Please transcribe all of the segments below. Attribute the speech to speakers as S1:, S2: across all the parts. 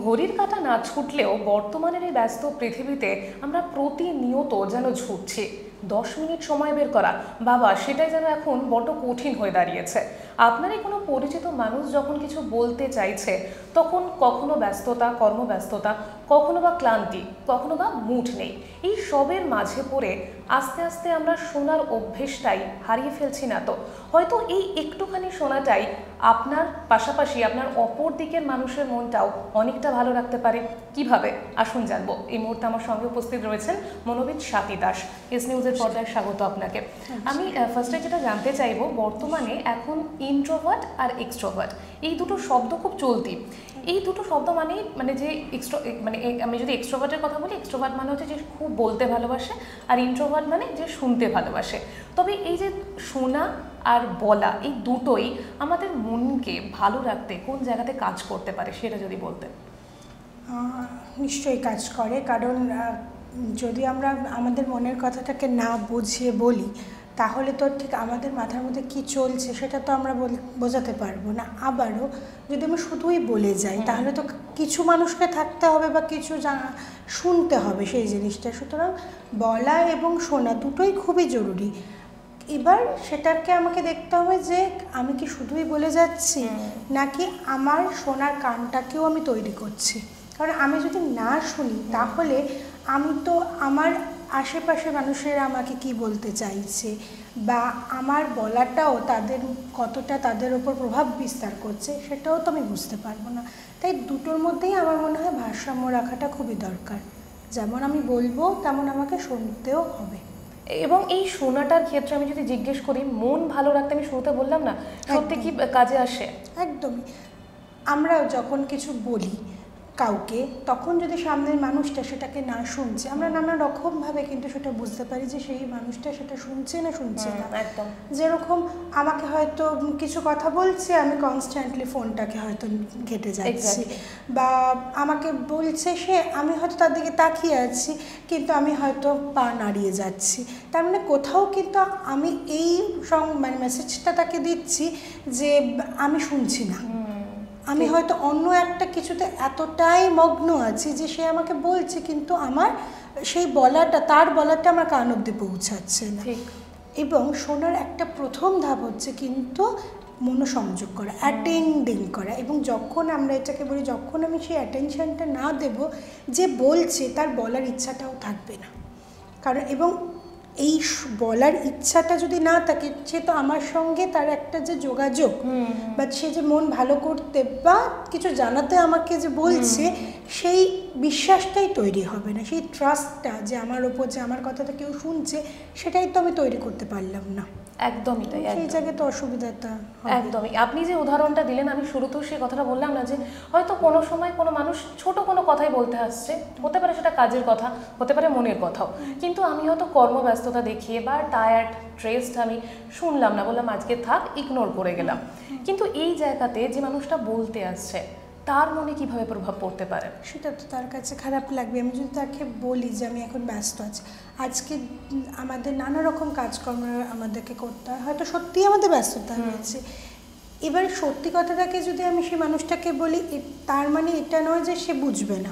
S1: ঘড়ির কাঁটা না ছুটলেও বর্তমানের এই ব্যস্ত পৃথিবীতে আমরা প্রতিনিয়ত যেন ছুটছি। 10 মিনিট সময় বের করা বাবা, সেটাই যেন এখন বড্ড কঠিন হয়ে দাঁড়িয়েছে। আপনারই কোনো পরিচিত মানুষ যখন কিছু বলতে চাইছে, তখন কখনো ব্যস্ততা, কর্মব্যস্ততা, কখনো বা ক্লান্তি, কখনো বা মুড নেই। এই সবের মাঝে পড়ে আস্তে আস্তে আমরা শোনার অভ্যেসটাই হারিয়ে ফেলছি না তো? হয়তো এই একটুখানি শোনাটাই আপনার পাশাপাশি আপনার অপর দিকের মানুষের মনটাও অনেকটা ভালো রাখতে পারে। কিভাবে, আসুন জানবো। এই মুহূর্তে আমার সঙ্গে উপস্থিত রয়েছেন মনোবিদ স্বাতী দাস। এস নিউজের পর্দায় স্বাগত আপনাকে। আমি ফার্স্টে যেটা জানতে চাইবো, বর্তমানে এখন ইন্ট্রোভার্ট আর এক্সট্রোভার্ট এই দুটো শব্দ খুব চলতি। এই দুটো শব্দ মানে যে আমি যদি এক্সট্রোভার্টের কথা বলি, এক্সট্রোভার্ট মানে হচ্ছে যে খুব বলতে ভালোবাসে, আর ইন্ট্রোভার্ট মানে যে শুনতে ভালোবাসে। তবে এই যে শোনা আর বলা, এই দুটোই আমাদের মনকে ভালো রাখতে কোন জায়গাতে কাজ করতে পারে, সেটা যদি বলতেন।
S2: নিশ্চয়ই কাজ করে, কারণ যদি আমরা আমাদের মনের কথাটাকে না বুঝিয়ে বলি, তাহলে তো ঠিক আমাদের মাথার মধ্যে কী চলছে সেটা তো আমরা বোঝাতে পারবো না। আবারও যদি আমি শুধুই বলে যাই, তাহলে তো কিছু মানুষকে থাকতে হবে বা কিছু শুনতে হবে সেই জিনিসটা। সুতরাং বলা এবং শোনা দুটোই খুবই জরুরি। এবার সেটাকে আমাকে দেখতে হবে যে আমি কি শুধুই বলে যাচ্ছি, নাকি আমার শোনার কানটাকেও আমি তৈরি করছি। কারণ আমি যদি না শুনি, তাহলে আমি তো আমার আশেপাশে মানুষেরা আমাকে কি বলতে চাইছে বা আমার বলাটাও কতটা তাদের ওপর প্রভাব বিস্তার করছে, সেটাও তো আমি বুঝতে পারবো না। তাই দুটোর মধ্যেই আমার মনে হয় ভারসাম্য রাখাটা খুবই দরকার। যেমন আমি বলবো, তেমন আমাকে শুনতেও হবে।
S1: এবং এই শোনাটার ক্ষেত্রে আমি যদি জিজ্ঞেস করি, মন ভালো রাখতে, আমি শুরুতে বললাম না, সত্যি কি কাজে আসে?
S2: একদমই। আমরা যখন কিছু বলি কাউকে, তখন যদি সামনের মানুষটা সেটাকে না শুনছে, আমরা নানা রকমভাবে কিন্তু সেটা বুঝতে পারি যে সেই মানুষটা সেটা শুনছে না শুনছে না।
S1: একদম।
S2: যেরকম আমাকে হয়তো কিছু কথা বলছে, আমি কনস্ট্যান্টলি ফোনটাকে হয়তো ঘেঁটে যাচ্ছি, বা আমাকে বলছে সে, আমি হয়তো তার দিকে তাকিয়ে আছি, কিন্তু আমি হয়তো পা নাড়িয়ে যাচ্ছি। তার মানে কোথাও কিন্তু আমি এই মেসেজটা তাকে দিচ্ছি যে আমি শুনছি না, আমি হয়তো অন্য একটা কিছুতে এতটাই মগ্ন আছি যে সে আমাকে বলছে, কিন্তু আমার সেই তার বলাটা আমার কান অব্দি পৌঁছাচ্ছে না। এবং শোনার একটা প্রথম ধাপ হচ্ছে কিন্তু মনোসংযোগ করা, অ্যাটেন্ডিং করা। এবং যখন আমরা এটাকে বলি, যখন আমি সেই অ্যাটেনশনটা না দেব, যে বলছে তার বলার ইচ্ছাটাও থাকবে না। কারণ এবং এই বলার ইচ্ছাটা যদি না থাকে, সে তো আমার সঙ্গে তার একটা যে যোগাযোগ বা সে যে মন ভালো করতে বা কিছু জানাতে আমাকে যে বলছে, সেই বিশ্বাসটাই তৈরি হবে না। সেই ট্রাস্টটা যে আমার ওপর, যে আমার কথাটা কেউ শুনছে, সেটাই তো আমি তৈরি করতে পারলাম না।
S1: একদমই তাই।
S2: সেই জায়গায় তো অসুবিধাটা।
S1: একদমই। আপনি যে উদাহরণটা দিলেন, আমি শুরুতেও সেই কথাটা বললাম না, যে হয়তো কোনো সময় কোনো মানুষ ছোট কোনো কথাই বলতে আসছে, হতে পারে সেটা কাজের কথা, হতে পারে মনের কথাও, কিন্তু আমি হয়তো কর্মব্যস্ততা দেখিয়ে বা টায়ার্ড, স্ট্রেসড, আমি শুনলাম না, বললাম আজকে থাক, ইগনোর করে গেলাম। কিন্তু এই জায়গাতে যে মানুষটা বলতে আসছে, তার মনে কিভাবে প্রভাব পড়তে পারে?
S2: সেটা তো তার কাছে খারাপ লাগবে। আমি যদি তাকে বলি যে আমি এখন ব্যস্ত আছি, আজকে আমাদের নানা রকম কাজকর্ম আমাদেরকে করতে হয়, হয়তো সত্যিই আমাদের ব্যস্ততা রয়েছে। এবার সত্যি কথাটাকে যদি আমি সেই মানুষটাকে বলি, তার মানে এটা নয় যে সে বুঝবে না।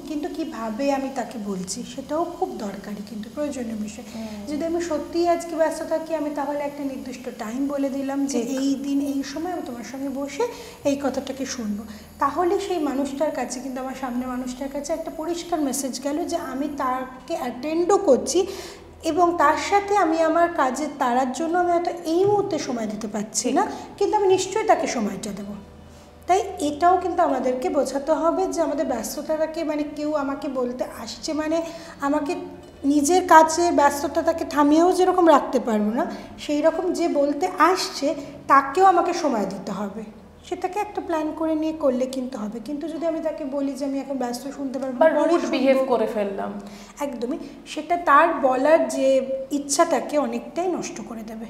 S2: কিন্তু কিভাবে আমি তাকে বলছি সেটাও খুব দরকারি, কিন্তু প্রয়োজনীয় বিষয়। যদি আমি সত্যিই আজকে ব্যস্ত থাকি, আমি তাহলে একটা নির্দিষ্ট টাইম বলে দিলাম যে এই দিন এই সময় আমি তোমার সঙ্গে বসে এই কথাটাকে শুনবো। তাহলে সেই মানুষটার কাছে, কিন্তু আমার সামনের মানুষটার কাছে একটা পরিষ্কার মেসেজ গেল যে আমি তাকে অ্যাটেন্ডও করছি, এবং তার সাথে আমি আমার কাজের তাড়ার জন্য আমি হয়তো এই মুহূর্তে সময় দিতে পারছি না, কিন্তু আমি নিশ্চয়ই তাকে সময়টা দেবো। তাই এটাও কিন্তু আমাদেরকে বোঝাতে হবে যে আমাদের ব্যস্ততাটাকে, মানে কেউ আমাকে বলতে আসছে মানে আমাকে নিজের কাছে ব্যস্ততাটাকে থামিয়েও যেরকম রাখতে পারবো না, সেই রকম যে বলতে আসছে তাকেও আমাকে সময় দিতে হবে। সেটাকে একটা প্ল্যান করে নিয়ে করলে কিন্তু হবে। কিন্তু যদি আমি তাকে বলি যে আমি এখন ব্যস্ত, শুনতে পারবো,
S1: রুড বিহেভ করে ফেললাম,
S2: একদমই সেটা তার বলার যে ইচ্ছাটাকে অনেকটাই নষ্ট করে দেবে।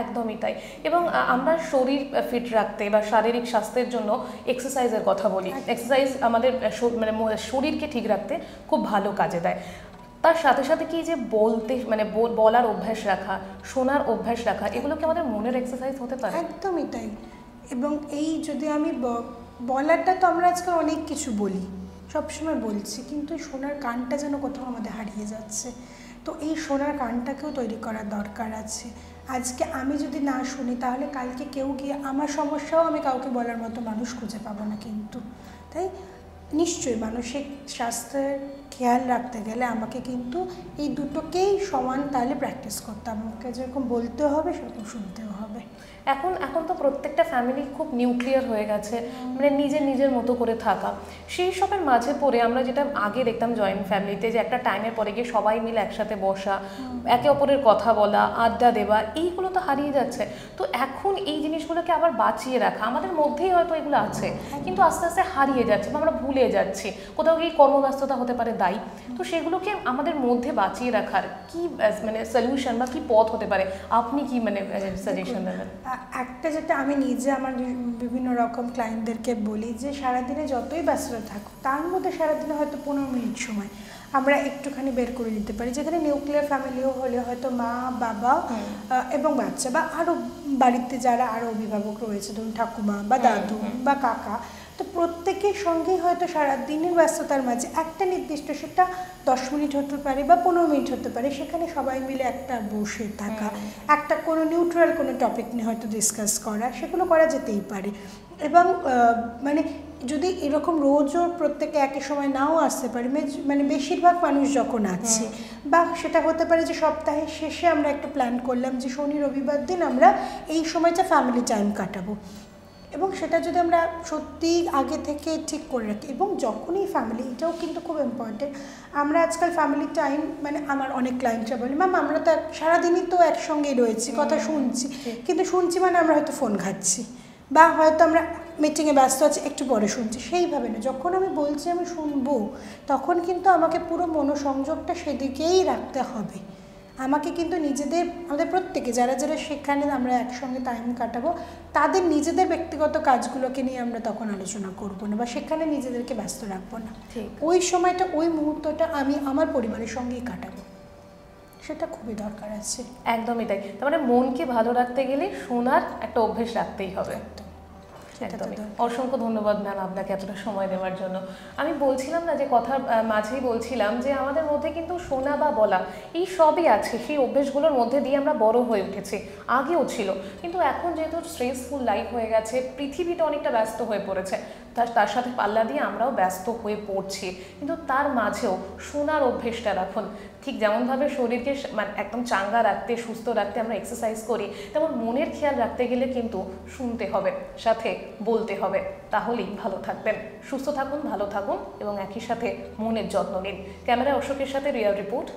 S1: একদমই তাই। এবং আমরা শরীর ফিট রাখতে বা শারীরিক স্বাস্থ্যের জন্য এক্সারসাইজের কথা বলি। এক্সারসাইজ আমাদের শরীরকে ঠিক রাখতে খুব ভালো কাজে দেয়। তার সাথে সাথে কি যে বলার অভ্যাস রাখা, শোনার অভ্যাস রাখা, এগুলো কি আমাদের মনের এক্সারসাইজ হতে পারে?
S2: একদমই তাই। এবং এই যদি আমি বলাটা তো আমরা আজকে অনেক কিছু বলি, সবসময় বলছি, কিন্তু শোনার কানটা যেন কোথাও আমাদের হারিয়ে যাচ্ছে। তো এই শোনার কানটাকেও তৈরি করার দরকার আছে। আজকে আমি যদি না শুনি তাহলে কালকে কেউ গিয়ে আমার সমস্যাও আমি কাউকে বলার মতো মানুষ খুঁজে পাবো না। কিন্তু তাই নিশ্চয়ই মানসিক স্বাস্থ্যের খেয়াল রাখতে গেলে আমাকে কিন্তু এই দুটোকেই সমান তালে প্র্যাকটিস করতে হবে। আমাকে যেরকম বলতে হবে সেরকম শুনতেও হবে।
S1: এখন এখন তো প্রত্যেকটা ফ্যামিলি খুব নিউক্লিয়ার হয়ে গেছে, মানে নিজের মতো করে থাকা। সেই সবের মাঝে পড়ে আমরা যেটা আগে দেখতাম জয়েন্ট ফ্যামিলিতে, যে একটা টাইমের পরে গিয়ে সবাই মিলে একসাথে বসা, একে অপরের কথা বলা, আড্ডা দেওয়া, এইগুলো তো হারিয়ে যাচ্ছে। তো এখন এই জিনিসগুলোকে আবার বাঁচিয়ে রাখা, আমাদের মধ্যেই হয়তো এগুলো আছে, কিন্তু আস্তে আস্তে হারিয়ে যাচ্ছে বা আমরা ভুলে যাচ্ছি। কোথাও গিয়ে কর্মব্যস্ততা হতে পারে দায়ী। তো সেগুলোকে আমাদের মধ্যে বাঁচিয়ে রাখার কি মানে সলিউশন বা কি পথ হতে পারে, আপনি কি মানে সাজেশন দেবেন?
S2: একটা যেটা আমি নিজে আমার বিভিন্ন রকম ক্লায়েন্টদেরকে বলি, যে সারাদিনে যতই ব্যস্ততা থাকুক তার মধ্যে সারাদিনে হয়তো 15 মিনিট সময় আমরা একটুখানি বের করে নিতে পারি, যেখানে নিউক্লিয়ার ফ্যামিলিও হলে হয়তো মা বাবা এবং বাচ্চা, বা আরও বাড়িতে যারা আরও অভিভাবক রয়েছে, ধরুন ঠাকুমা বা দাদু বা কাকা, তো প্রত্যেকের সঙ্গেই হয়তো সারাদিনের ব্যস্ততার মাঝে একটা নির্দিষ্ট, সেটা 10 মিনিট হতে পারে বা 15 মিনিট হতে পারে, সেখানে সবাই মিলে একটা বসে থাকা, একটা কোনো নিউট্রাল কোনো টপিক নিয়ে হয়তো ডিসকাস করা, সেগুলো করা যেতেই পারে। এবং মানে যদি এরকম রোজও প্রত্যেকে একই সময় নাও আসতে পারে, মানে বেশিরভাগ মানুষ যখন আছে, বা সেটা হতে পারে যে সপ্তাহের শেষে আমরা একটা প্ল্যান করলাম যে শনি রবিবার দিন আমরা এই সময়টা ফ্যামিলি টাইম কাটাবো, এবং সেটা যদি আমরা সত্যি আগে থেকে ঠিক করে রাখি। এবং যখনই ফ্যামিলি, এটাও কিন্তু খুব ইম্পর্টেন্ট, আমরা আজকাল ফ্যামিলি টাইম, মানে আমার অনেক ক্লায়েন্টরা বলে, ম্যাম আমরা তো সারাদিনই তো একসঙ্গেই রয়েছি, কথা শুনছি, কিন্তু শুনছি মানে আমরা হয়তো ফোন ঘাটছি, বা হয়তো আমরা মিটিংয়ে ব্যস্ত আছি, একটু পরে শুনছি। সেইভাবে না, যখন আমি বলছি আমি শুনবো, তখন কিন্তু আমাকে পুরো মনোসংযোগটা সেদিকেই রাখতে হবে। আমাকে কিন্তু আমাদের প্রত্যেকে যারা যারা সেখানে আমরা একসঙ্গে টাইম কাটাবো, তাদের নিজেদের ব্যক্তিগত কাজগুলোকে নিয়ে আমরা তখন আলোচনা করবো না, বা সেখানে নিজেদেরকে ব্যস্ত রাখবো না। ওই সময়টা, ওই মুহূর্তটা আমি আমার পরিবারের সঙ্গেই কাটাবো, সেটা খুবই দরকার আছে।
S1: একদমই তাই। তার মানে মনকে ভালো রাখতে গেলে শোনার একটা অভ্যেস রাখতেই হবে। একদমই। অসংখ্য ধন্যবাদ ম্যাম আপনাকে এতটা সময় দেওয়ার জন্য। আমি বলছিলাম না, যে কথার মাঝেই বলছিলাম যে আমাদের মধ্যে কিন্তু শোনা বা বলা এই সবই আছে, সেই অভ্যেসগুলোর মধ্যে দিয়ে আমরা বড় হয়ে উঠেছি, আগেও ছিল। কিন্তু এখন যেহেতু স্ট্রেসফুল লাইফ হয়ে গেছে, পৃথিবীটা অনেকটা ব্যস্ত হয়ে পড়েছে, তার সাথে পাল্লা দিয়ে আমরাও ব্যস্ত হয়ে পড়ছি, কিন্তু তার মাঝেও শোনার অভ্যেসটা রাখুন। ঠিক যেমনভাবে শরীরকে মানে একদম চাঙ্গা রাখতে, সুস্থ রাখতে আমরা এক্সারসাইজ করি, তেমন মনের খেয়াল রাখতে গেলে কিন্তু শুনতে হবে, সাথে বলতে হবে, তাহলেই ভালো থাকবেন। সুস্থ থাকুন, ভালো থাকুন এবং একই সাথে মনের যত্ন নিন। ক্যামেরায় অশোকের সাথে রিয়া রিপোর্ট।